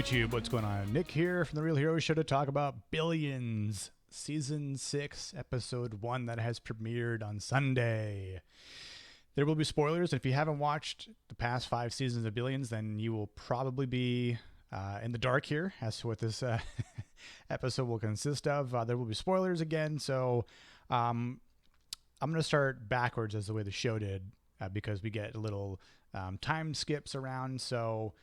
YouTube, what's going on? Nick here from The Real Hero Show to talk about Billions, Season 6, Episode 1 that has premiered on Sunday. There will be spoilers. If you haven't watched the past 5 seasons of Billions, then you will probably be in the dark here as to what this episode will consist of. There will be spoilers again, so I'm going to start backwards as the way the show did because we get little time skips around. So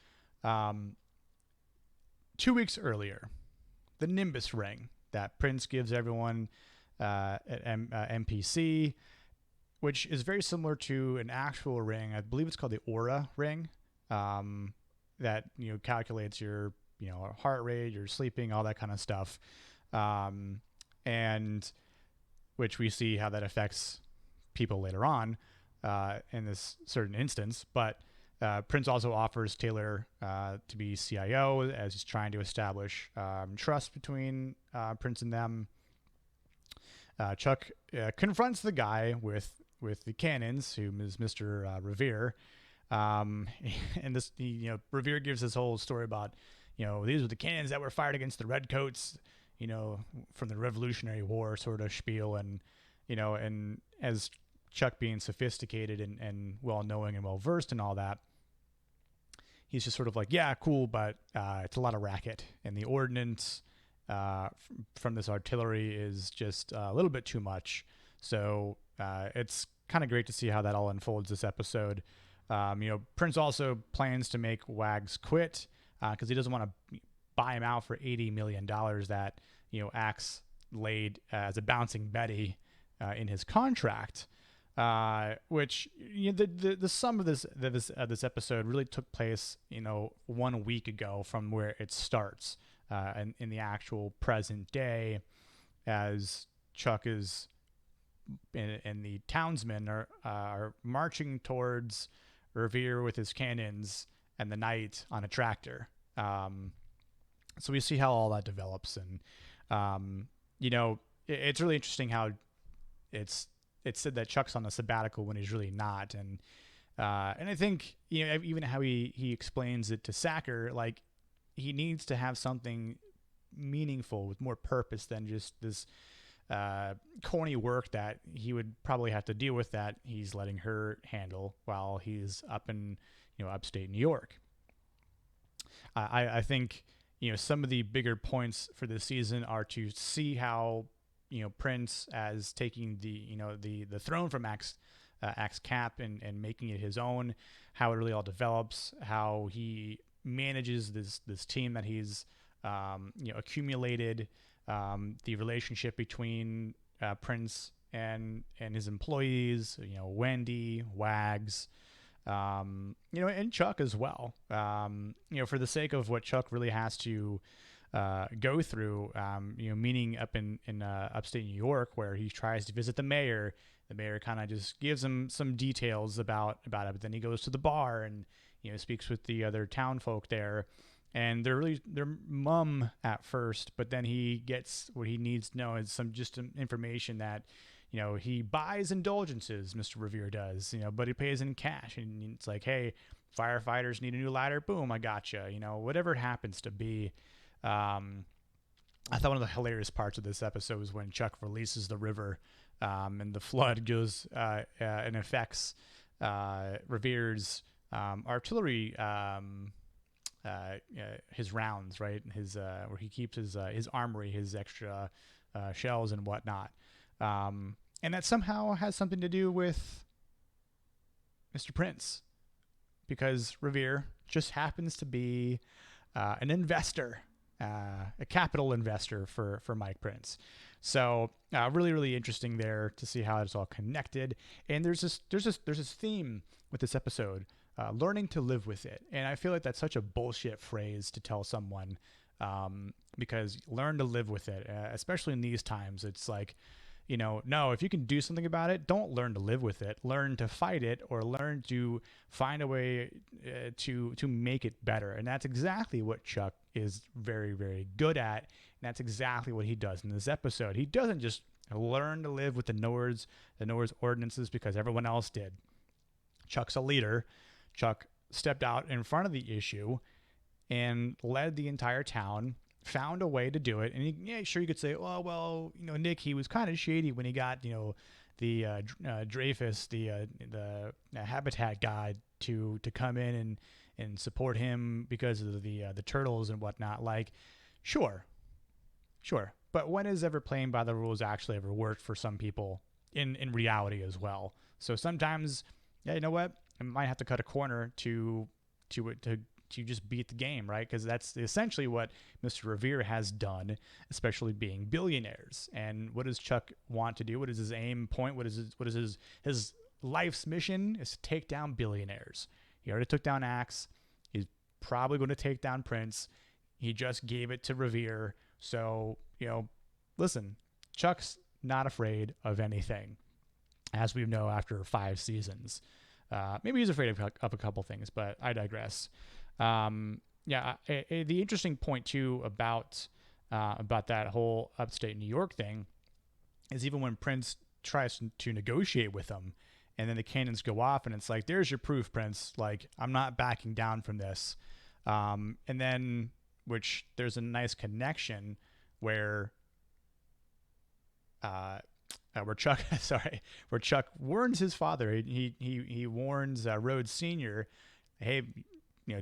2 weeks earlier, the Nimbus ring that Prince gives everyone at MPC, which is very similar to an actual ring. I believe it's called the Aura ring, that calculates your heart rate, your sleeping, all that kind of stuff, and which we see how that affects people later on in this certain instance, but. Prince also offers Taylor to be CIO as he's trying to establish trust between Prince and them. Chuck confronts the guy with the cannons, who is Mr. Revere, and this Revere gives this whole story about these were the cannons that were fired against the Redcoats, from the Revolutionary War sort of spiel, and and as Chuck being sophisticated and well-knowing and well-versed in all that, he's just sort of like, yeah, cool, but it's a lot of racket. And the ordnance from this artillery is just a little bit too much. So it's kind of great to see how that all unfolds this episode. Prince also plans to make Wags quit because he doesn't want to buy him out for $80 million that, Axe laid as a bouncing Betty in his contract. Which the sum of this episode really took place 1 week ago from where it starts, in the actual present day, as Chuck is and the townsmen are marching towards Revere with his cannons and the knight on a tractor. So we see how all that develops, and it's really interesting how it's said that Chuck's on a sabbatical when he's really not, and I think even how he explains it to Sacker, like he needs to have something meaningful with more purpose than just this corny work that he would probably have to deal with that he's letting her handle while he's up in upstate New York. I think some of the bigger points for this season are to see how Prince as taking the throne from Axe Cap and making it his own, how it really all develops, how he manages this team that he's accumulated, the relationship between Prince and his employees, Wendy, Wags, and Chuck as well. For the sake of what Chuck really has to go through, meaning up in upstate New York, where he tries to visit the mayor. The mayor kind of just gives him some details about it, but then he goes to the bar and speaks with the other town folk there, and they're mum at first, but then he gets what he needs to know is some information that he buys indulgences, Mr. Revere does, but he pays in cash, and it's like, hey, firefighters need a new ladder, boom, I gotcha, whatever it happens to be. I thought one of the hilarious parts of this episode was when Chuck releases the river, and the flood goes and affects Revere's artillery, his rounds, right? His where he keeps his armory, his extra shells and whatnot, and that somehow has something to do with Mr. Prince, because Revere just happens to be an investor. A capital investor for Mike Prince. So really, really interesting there to see how it's all connected. And there's this theme with this episode, learning to live with it. And I feel like that's such a bullshit phrase to tell someone, because learn to live with it, especially in these times. It's like, no, if you can do something about it, don't learn to live with it. Learn to fight it, or learn to find a way to make it better. And that's exactly what Chuck is very, very good at. And that's exactly what he does in this episode. He doesn't just learn to live with the Nords ordinances because everyone else did. Chuck's a leader. Chuck stepped out in front of the issue and led the entire town, found a way to do it. And yeah, sure, you could say, oh, well, Nick, he was kind of shady when he got, the Dreyfus, the habitat guy, to come in and support him because of the turtles and whatnot. Like, sure. But when has ever playing by the rules actually ever worked for some people in reality as well? So sometimes, yeah, you know what? I might have to cut a corner to just beat the game, right? Because that's essentially what Mr. Revere has done, especially being billionaires. And what does Chuck want to do? What is his aim point? What is his life's mission? Is to take down billionaires. He already took down Axe. He's probably going to take down Prince. He just gave it to Revere. So, listen, Chuck's not afraid of anything, as we know after 5 seasons. Maybe he's afraid of a couple things, but I digress. The interesting point too about that whole upstate New York thing is even when Prince tries to negotiate with them, and then the cannons go off, and it's like, there's your proof, Prince. Like, I'm not backing down from this. And then, which there's a nice connection where Chuck warns his father. He warns Rhodes Sr., hey,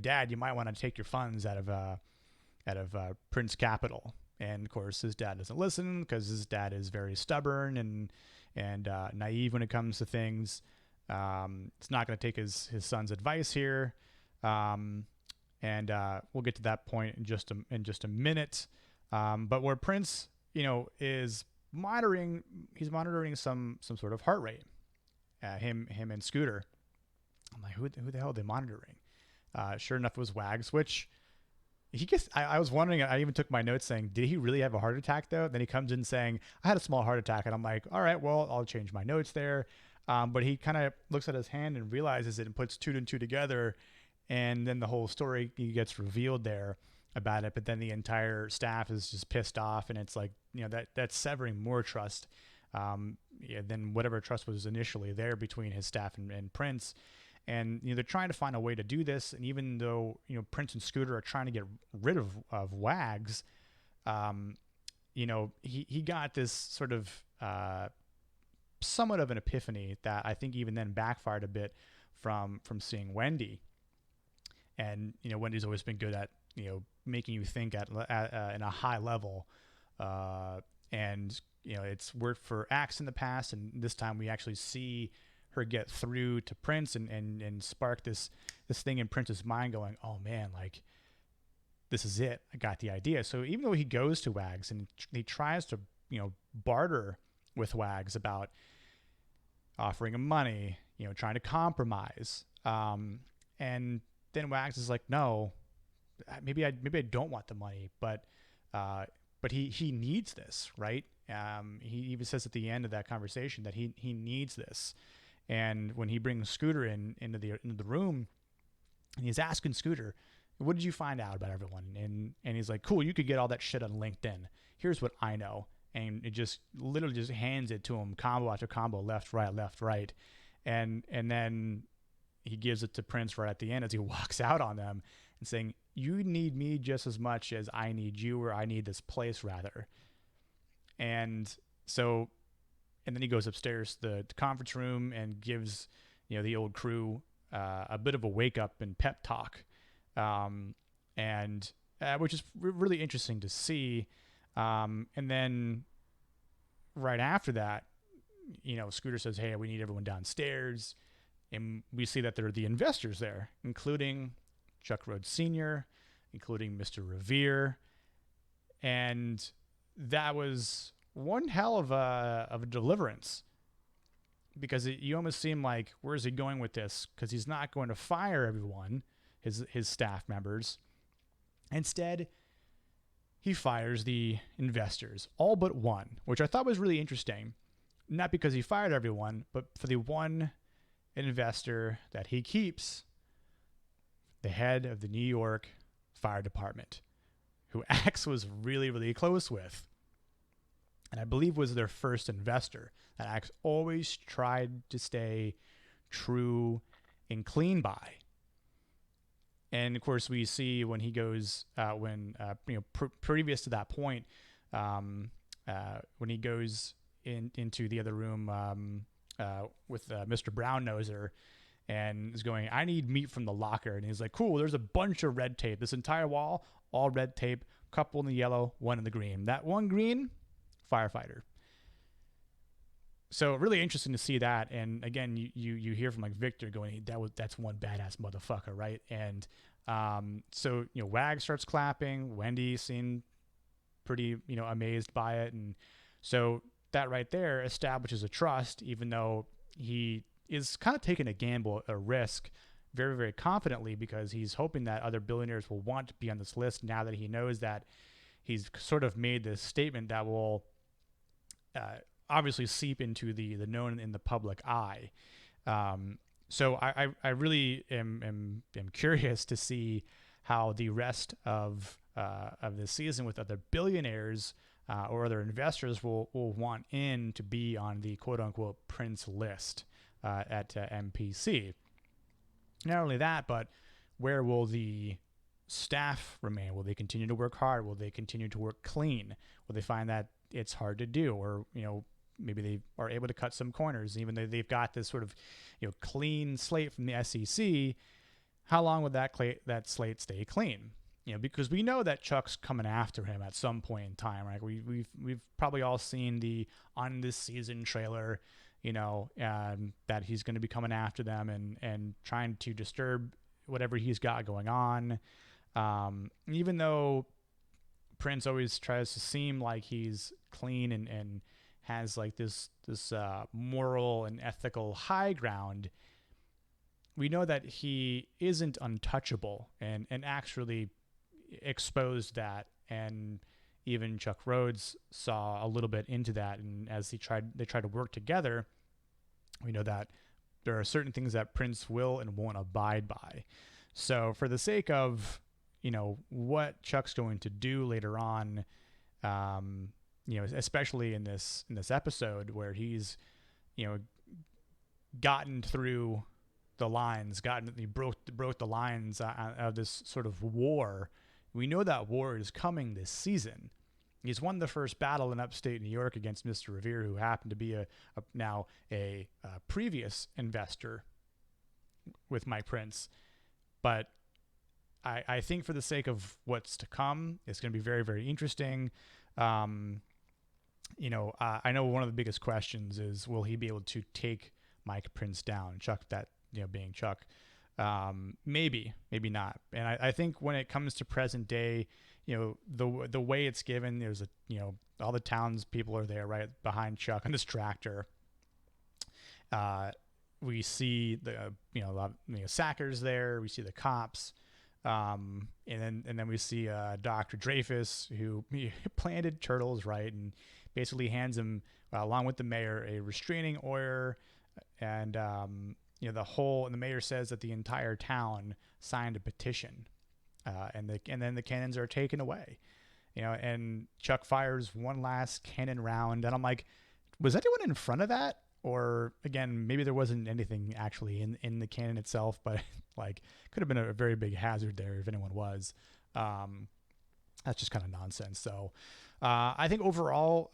Dad, you might want to take your funds out of Prince Capital. And of course, his dad doesn't listen because his dad is very stubborn and naive when it comes to things. It's not going to take his son's advice here. And we'll get to that point in just a minute. But where Prince, is he's monitoring some sort of heart rate. Him and Scooter. I'm like, who the hell are they monitoring? Sure enough, it was Wags, which he gets. I was wondering. I even took my notes saying, did he really have a heart attack though? Then he comes in saying, I had a small heart attack, and I'm like, all right, well, I'll change my notes there. But he kind of looks at his hand and realizes it and puts 2 and 2 together. And then the whole story gets revealed there about it. But then the entire staff is just pissed off. And it's like, that's severing more trust than whatever trust was initially there between his staff and Prince. And, they're trying to find a way to do this. And even though, Prince and Scooter are trying to get rid of Wags, he got this sort of somewhat of an epiphany that I think even then backfired a bit from seeing Wendy. And, Wendy's always been good at, making you think at in a high level. And, it's worked for Axe in the past. And this time we actually see her get through to Prince and spark this thing in Prince's mind going, oh man, like, this is it. I got the idea. So even though he goes to Wags and he tries to, barter with Wags about offering him money, trying to compromise. And then Wags is like, no, maybe I don't want the money, but he needs this, right? He even says at the end of that conversation that he needs this. And when he brings Scooter into the room, and he's asking Scooter, what did you find out about everyone? And he's like, cool, you could get all that shit on LinkedIn. Here's what I know. And it just literally just hands it to him, combo after combo, left, right. And then he gives it to Prince right at the end as he walks out on them and saying, you need me just as much as I need you, or I need this place rather. And so, and then he goes upstairs to the conference room and gives, the old crew a bit of a wake up and pep talk. And which is really interesting to see. And then right after that, Scooter says, hey, we need everyone downstairs. And we see that there are the investors there, including Chuck Rhodes Sr., including Mr. Revere. And that was one hell of a deliverance, because you almost seem like, where's he going with this? Because he's not going to fire everyone, his staff members. Instead, he fires the investors, all but one, which I thought was really interesting. Not because he fired everyone, but for the one investor that he keeps, the head of the New York Fire Department, who Axe was really, really close with. And I believe was their first investor that Axe always tried to stay true and clean by. And of course, we see when he goes, previous to that point, when he goes into the other room with Mr. Brown Noser and is going, I need meat from the locker. And he's like, cool, there's a bunch of red tape. This entire wall, all red tape, couple in the yellow, one in the green. That one green, firefighter. So really interesting to see that. And again, you hear from like Victor going, that's one badass motherfucker, right? And so Wag starts clapping. Wendy seemed pretty amazed by it, and so that right there establishes a trust, even though he is kind of taking a gamble, a risk, very, very confidently, because he's hoping that other billionaires will want to be on this list now that he knows that he's sort of made this statement that will obviously seep into the known in the public eye. So I really am curious to see how the rest of this season with other billionaires or other investors will want in to be on the quote unquote Prince list at MPC. Not only that, but where will the staff remain? Will they continue to work hard? Will they continue to work clean? Will they find that it's hard to do, or maybe they are able to cut some corners, even though they've got this sort of clean slate from the SEC? How long would that slate stay clean? Because we know that Chuck's coming after him at some point in time, right? We've probably all seen the on this season trailer, that he's going to be coming after them and trying to disturb whatever he's got going on. Even though Prince always tries to seem like he's clean and has like this moral and ethical high ground, we know that he isn't untouchable, and actually exposed that, and even Chuck Rhodes saw a little bit into that, and as they tried to work together, we know that there are certain things that Prince will and won't abide by. So for the sake of what Chuck's going to do later on, especially in this episode where he's gotten through the lines, he broke the lines of this sort of war. We know that war is coming this season. He's won the first battle in upstate New York against Mr. Revere, who happened to be now a previous investor with Mike Prince. But I think for the sake of what's to come, it's going to be very, very interesting. I know one of the biggest questions is, will he be able to take Mike Prince down? Chuck, being Chuck. Maybe not. And I think when it comes to present day, the way it's given, there's all the townspeople are there right behind Chuck on this tractor. We see the Sackers there. We see the cops, and then we see Dr. Dreyfus, who planted Turtles, right, and basically hands him along with the mayor a restraining order, and the mayor says that the entire town signed a petition, and then the cannons are taken away, and Chuck fires one last cannon round, and I'm like, was anyone in front of that? Or again, maybe there wasn't anything actually in the cannon itself, but like could have been a very big hazard there if anyone was. That's just kind of nonsense. So I think overall,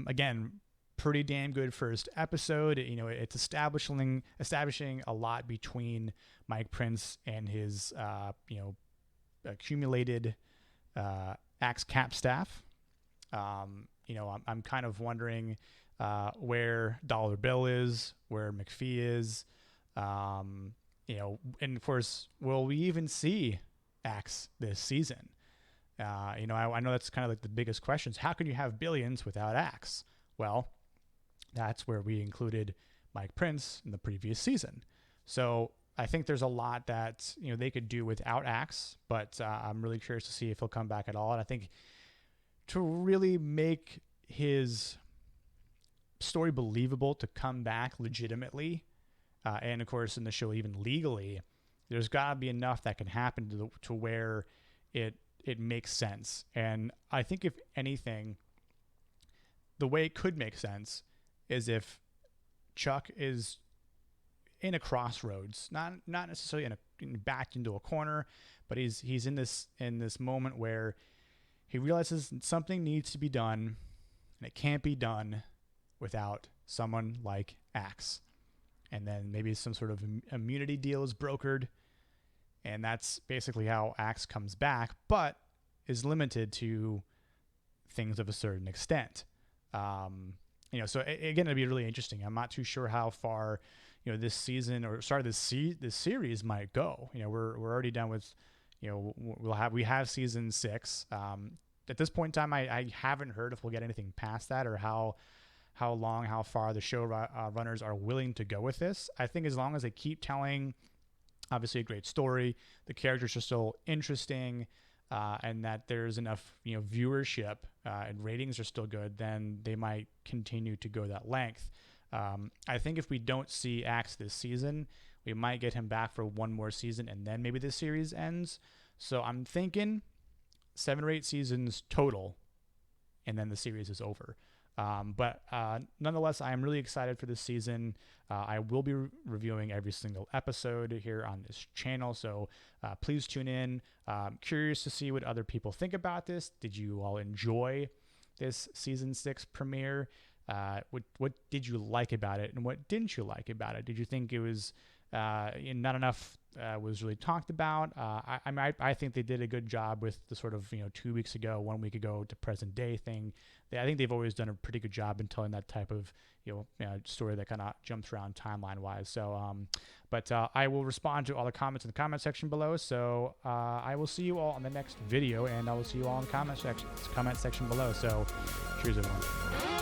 again, pretty damn good first episode. It's establishing a lot between Mike Prince and his accumulated Axe Cap staff. I'm kind of wondering where Dollar Bill is, where McPhee is, and of course, will we even see Axe this season? I know that's kind of like the biggest questions. How can you have billions without Axe? Well, that's where we included Mike Prince in the previous season. So I think there's a lot that they could do without Axe, but I'm really curious to see if he'll come back at all. And I think to really make his story believable, to come back legitimately, and of course in the show even legally, there's got to be enough that can happen to where it makes sense. And I think if anything, the way it could make sense is if Chuck is in a crossroads, not necessarily backed into a corner, but he's in this moment where he realizes something needs to be done, and it can't be done without someone like Axe. And then maybe some sort of immunity deal is brokered, and that's basically how Axe comes back, but is limited to things of a certain extent. So again, it'd be really interesting. I'm not too sure how far, this season or this series might go. We're already done with, we have season 6. At this point in time, I haven't heard if we'll get anything past that, or how far the show runners are willing to go with this. I think as long as they keep telling, obviously, a great story, the characters are still interesting, and that there's enough, viewership and ratings are still good, then they might continue to go that length. I think if we don't see Axe this season, we might get him back for one more season, and then maybe the series ends. So I'm thinking 7 or 8 seasons total, and then the series is over. But nonetheless, I am really excited for this season. I will be reviewing every single episode here on this channel, so please tune in. Curious to see what other people think about this. Did you all enjoy this season 6 premiere? What did you like about it, and what didn't you like about it? Did you think it was not enough was really talked about? I think they did a good job with the sort of 2 weeks ago, 1 week ago to present day thing. I think they've always done a pretty good job in telling that type of story that kind of jumps around timeline wise. So, but I will respond to all the comments in the comment section below. So I will see you all on the next video, and I will see you all in the comment section below. So cheers, everyone.